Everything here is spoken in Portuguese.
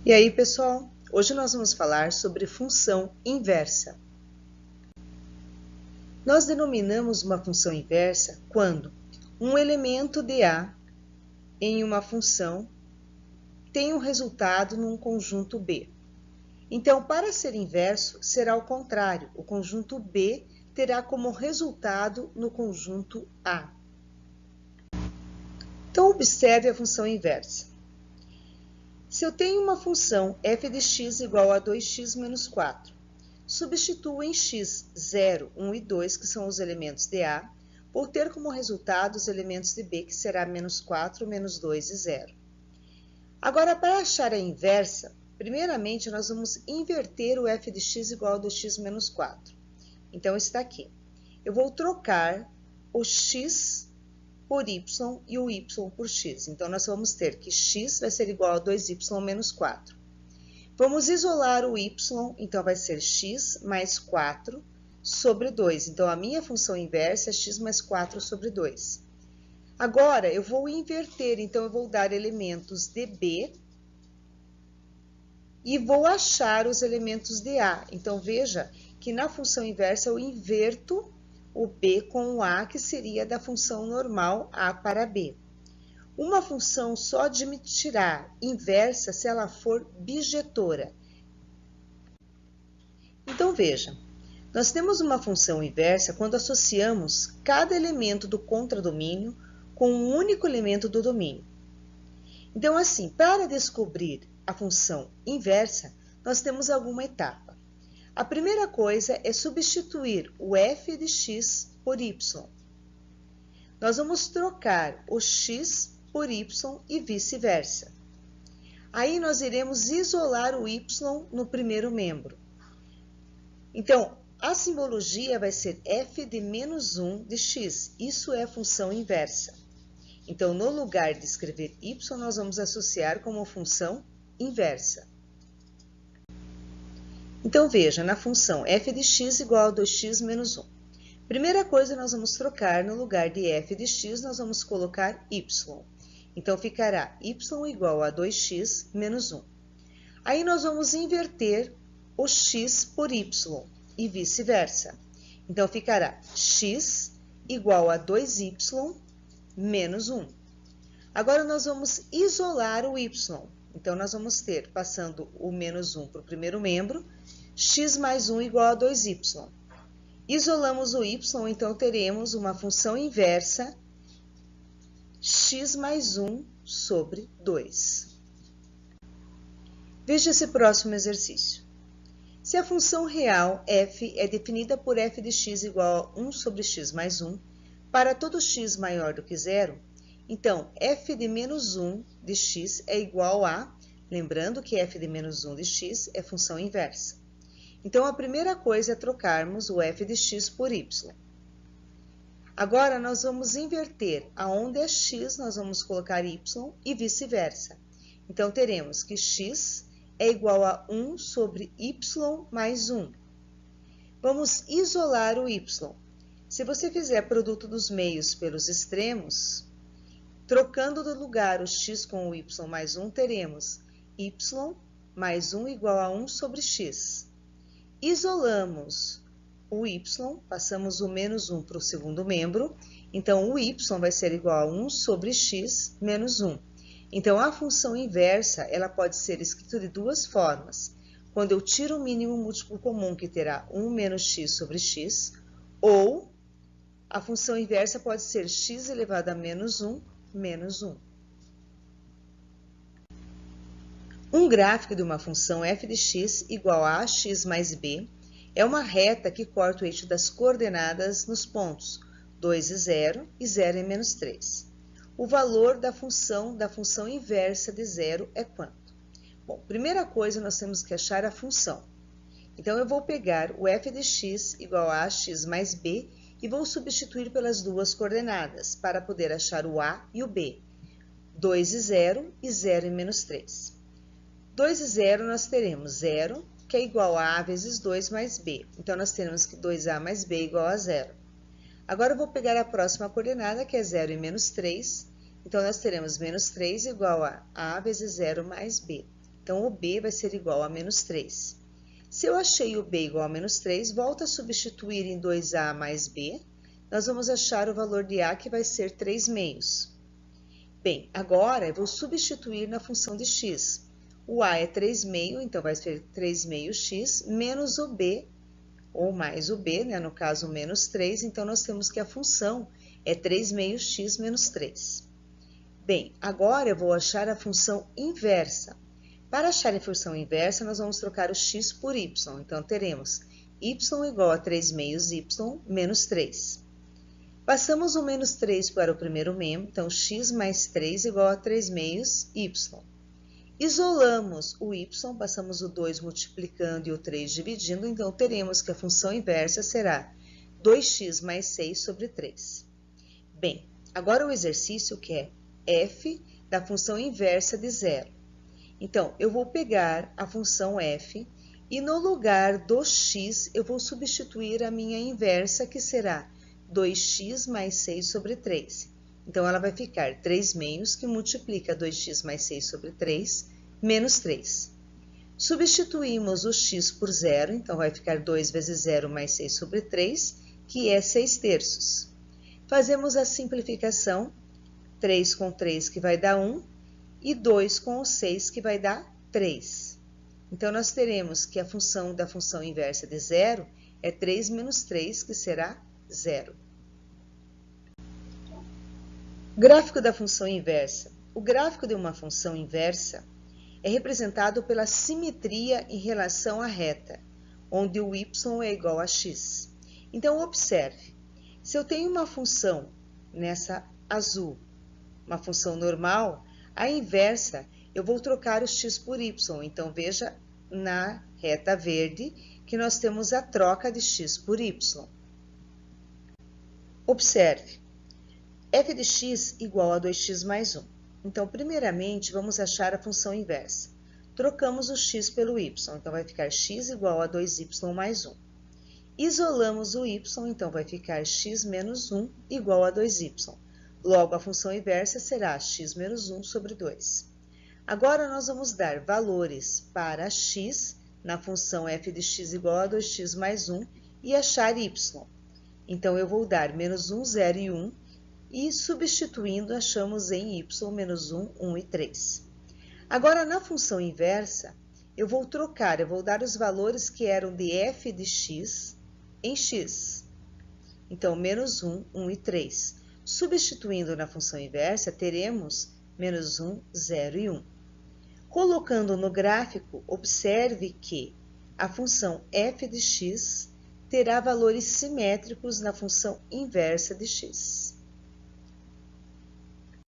E aí, pessoal? Hoje nós vamos falar sobre função inversa. Nós denominamos uma função inversa quando um elemento de A em uma função tem um resultado num conjunto B. Então, para ser inverso, será o contrário. O conjunto B terá como resultado no conjunto A. Então, observe a função inversa. Se eu tenho uma função f de x igual a 2x menos 4, substituo em x 0, 1 e 2, que são os elementos de A, por ter como resultado os elementos de B, que será menos 4, menos 2 e 0. Agora, para achar a inversa, primeiramente nós vamos inverter o f de x igual a 2x menos 4. Então, está aqui. Eu vou trocar o x por y e o y por x. Então, nós vamos ter que x vai ser igual a 2y menos 4. Vamos isolar o y, então vai ser x mais 4 sobre 2. Então, a minha função inversa é x mais 4 sobre 2. Agora, eu vou inverter, então eu vou dar elementos de B e vou achar os elementos de A. Então, veja que na função inversa eu inverto o B com o A, que seria da função normal A para B. Uma função só admitirá inversa se ela for bijetora. Então, veja, nós temos uma função inversa quando associamos cada elemento do contradomínio com um único elemento do domínio. Então, assim, para descobrir a função inversa, nós temos alguma etapa. A primeira coisa é substituir o f de x por y. Nós vamos trocar o x por y e vice-versa. Aí nós iremos isolar o y no primeiro membro. Então, a simbologia vai ser f de menos 1 de x. Isso é a função inversa. Então, no lugar de escrever y, nós vamos associar como função inversa. Então, veja, na função f de x igual a 2x menos 1. Primeira coisa, nós vamos trocar, no lugar de f de x, nós vamos colocar y. Então, ficará y igual a 2x menos 1. Aí, nós vamos inverter o x por y e vice-versa. Então, ficará x igual a 2y menos 1. Agora, nós vamos isolar o y. Então, nós vamos ter, passando o menos 1 para o primeiro membro, x mais 1 igual a 2y. Isolamos o y, então teremos uma função inversa, x mais 1 sobre 2. Veja esse próximo exercício. Se a função real f é definida por f de x igual a 1 sobre x mais 1, para todo x maior do que 0, então f de menos 1 de x é igual a, lembrando que f de menos 1 de x é função inversa. Então, a primeira coisa é trocarmos o f de x por y. Agora, nós vamos inverter. Aonde é x, nós vamos colocar y e vice-versa. Então, teremos que x é igual a 1 sobre y mais 1. Vamos isolar o y. Se você fizer produto dos meios pelos extremos, trocando do lugar o x com o y mais 1, teremos y mais 1 igual a 1 sobre x. Isolamos o y, passamos o menos 1 para o segundo membro, então o y vai ser igual a 1 sobre x menos 1. Então, a função inversa, ela pode ser escrita de duas formas. Quando eu tiro o mínimo múltiplo comum, que terá 1 menos x sobre x, ou a função inversa pode ser x elevado a menos 1, menos 1. Um gráfico de uma função f de x igual a ax mais b é uma reta que corta o eixo das coordenadas nos pontos 2 e 0 e 0 e menos 3. O valor da função inversa de 0 é quanto? Bom, primeira coisa, nós temos que achar a função. Então, eu vou pegar o f de x igual a ax mais b e vou substituir pelas duas coordenadas para poder achar o a e o b. 2 e 0 e 0 e menos 3. 2 e 0, nós teremos 0, que é igual a a vezes 2 mais b. Então, nós teremos que 2a mais b é igual a 0. Agora, eu vou pegar a próxima coordenada, que é 0 e menos 3. Então, nós teremos menos 3 igual a vezes 0 mais b. Então, o b vai ser igual a menos 3. Se eu achei o b igual a menos 3, volta a substituir em 2a mais b. Nós vamos achar o valor de a, que vai ser 3 meios. Bem, agora eu vou substituir na função de x. O a é 3 meio, então vai ser 3 meios x, menos o b, ou mais o b, né? No caso, menos 3. Então, nós temos que a função é 3 meios x menos 3. Bem, agora eu vou achar a função inversa. Para achar a função inversa, nós vamos trocar o x por y. Então, teremos y igual a 3 meios y menos 3. Passamos o menos 3 para o primeiro membro, então x mais 3 igual a 3 meios y. Isolamos o y, passamos o 2 multiplicando e o 3 dividindo, então teremos que a função inversa será 2x mais 6 sobre 3. Bem, agora o exercício que é f da função inversa de 0. Então, eu vou pegar a função f e no lugar do x eu vou substituir a minha inversa, que será 2x mais 6 sobre 3. Então, ela vai ficar 3 meios, que multiplica 2x mais 6 sobre 3, menos 3. Substituímos o x por 0, então vai ficar 2 vezes 0 mais 6 sobre 3, que é 6 terços. Fazemos a simplificação, 3 com 3, que vai dar 1, e 2 com o 6, que vai dar 3. Então, nós teremos que a função da função inversa de 0 é 3 menos 3, que será 0. Gráfico da função inversa. O gráfico de uma função inversa é representado pela simetria em relação à reta, onde o y é igual a x. Então, observe, se eu tenho uma função nessa azul, uma função normal, a inversa, eu vou trocar o x por y. Então, veja na reta verde que nós temos a troca de x por y. Observe, f de x igual a 2x mais 1. Então, primeiramente, vamos achar a função inversa. Trocamos o x pelo y, então vai ficar x igual a 2y mais 1. Isolamos o y, então vai ficar x menos 1 igual a 2y. Logo, a função inversa será x menos 1 sobre 2. Agora, nós vamos dar valores para x na função f de x igual a 2x mais 1 e achar y. Então, eu vou dar menos 1, 0 e 1, e substituindo, achamos em y menos 1, 1 e 3. Agora, na função inversa, eu vou trocar, eu vou dar os valores que eram de f de x em x. Então, menos 1, 1 e 3. Substituindo na função inversa, teremos menos 1, 0 e 1. Colocando no gráfico, observe que a função f de x terá valores simétricos na função inversa de x.